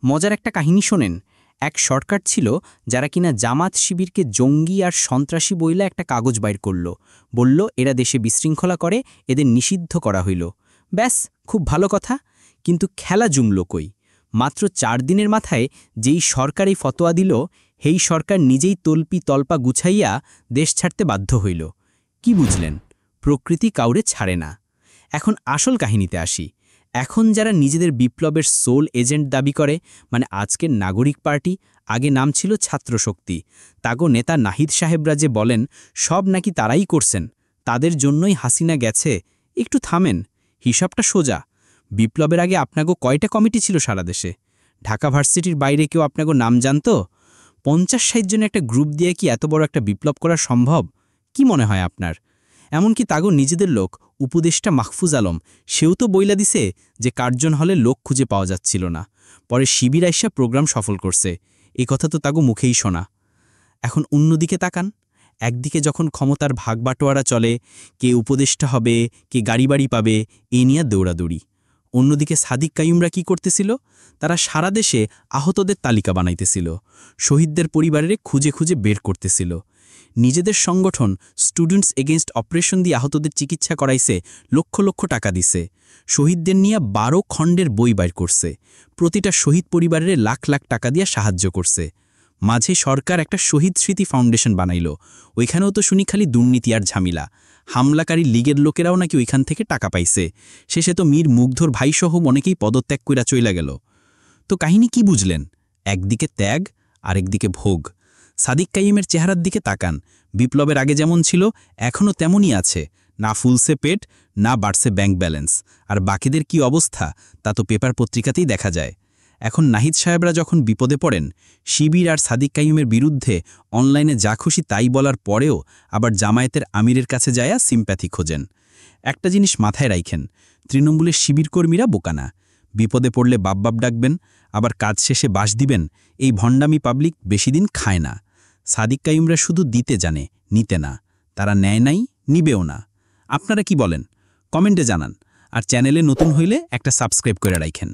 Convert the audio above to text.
মজার একটা কাহিনী শোনেন। এক সরকার ছিল যারা কিনা জামাত শিবিরকে জঙ্গি আর সন্ত্রাসী বইলা একটা কাগজ বাইর করল। বলল এরা দেশে বিশৃঙ্খলা করে, এদের নিষিদ্ধ করা হইল। ব্যাস, খুব ভালো কথা। কিন্তু খেলা জুমল কই? মাত্র 4 দিনের মাথায় যেই সরকার এই ফতোয়া দিল, সেই সরকার নিজেই তল্পি তল্পা গুছাইয়া দেশ ছাড়তে বাধ্য হইল। কি বুঝলেন? প্রকৃতি কাউরে ছাড়ে না। এখন আসল কাহিনীতে আসি। এখন যারা নিজেদের বিপ্লবের সোল এজেন্ট দাবি করে, মানে আজকের নাগরিক পার্টি, আগে নাম ছিল ছাত্রশক্তি, তাগো নেতা নাহিদ সাহেবরা যে বলেন সব নাকি তারাই করছেন, তাদের জন্যই হাসিনা গেছে, একটু থামেন। হিসাবটা সোজা। বিপ্লবের আগে আপনাগো কয়টা কমিটি ছিল সারা দেশে? ঢাকা ভার্সিটির বাইরে কেউ আপনাগো নাম জানত? 50-60 জনের একটা গ্রুপ দিয়ে কি এত বড় একটা বিপ্লব করা সম্ভব? কি মনে হয় আপনার? এমনকি তাগো নিজেদের লোক উপদেষ্টা মাহফুজ আলম, সেও তো বইলা দিছে যে কার্জন হলে লোক খুঁজে পাওয়া যাচ্ছিল না। পরে শিবির আইসা প্রোগ্রাম সফল করছে। এই কথা তো তাগো মুখেই শোনা। এখন অন্যদিকে তাকান। একদিকে যখন ক্ষমতার ভাগবাটোয়ারা চলে, কে উপদেষ্টা হবে, কে গাড়ি বাড়ি পাবে, এই নিয়ে দৌড়াদৌড়ি। অন্যদিকে সাদিক কাইয়ুমরা কি করতেছিল? তারা সারা দেশে আহতদের তালিকা বানাইতেছিল, শহীদদের পরিবারের খুঁজে খুঁজে বের করতেছিল। নিজেদের সংগঠন স্টুডেন্টস এগেইনস্ট অপারেশন দিয়ে আহতদের চিকিৎসা করাইছে, লক্ষ লক্ষ টাকা দিছে। শহীদদের নিয়ে 12 খণ্ডের বই বাইর করছে, প্রতিটা শহীদ পরিবারের লাখ লাখ টাকা দিয়ে সাহায্য করছে। মাঝে সরকার একটা শহীদ স্মৃতি ফাউন্ডেশন বানাইল। ওইখানেও তো শুনি খালি দুর্নীতি আর ঝামেলা। হামলাকারী লীগের লোকেরাও নাকি ওইখান থেকে টাকা পাইছে। শেষে তো মীর মুগ্ধর ভাইসহ অনেকেই পদত্যাগ কইরা চইলা গেল। তো কাহিনী কি বুঝলেন? একদিকে ত্যাগ, আরেকদিকে ভোগ। সাদিক কাইয়ুমের চেহারার দিকে তাকান। বিপ্লবের আগে যেমন ছিল এখনও তেমনই আছে, না ফুলছে পেট, না বাড়ছে ব্যাংক ব্যালেন্স। আর বাকিদের কি অবস্থা তা তো পেপার পত্রিকাতেই দেখা যায়। এখন নাহিদ সাহেবরা যখন বিপদে পড়েন, শিবির আর সাদিক কাইয়ুমের বিরুদ্ধে অনলাইনে যা খুশি তাই বলার পরেও আবার জামায়াতের আমিরের কাছে যায়া সিম্প্যাথি খোঁজেন। একটা জিনিস মাথায় রাখেন, তৃণমূলের শিবির কর্মীরা বোকানা। বিপদে পড়লে বাপ ডাকবেন, আবার কাজ শেষে বাস দিবেন। এই ভণ্ডামি পাবলিক বেশিদিন খায় না। সাদিক কাইয়ুমরা শুধু দিতে জানে, নিতে না। তারা নেয় নাই, নিবেও না। আপনারা কি বলেন? কমেন্টে জানান। আর চ্যানেলে নতুন হইলে একটা সাবস্ক্রাইব করে রাখেন।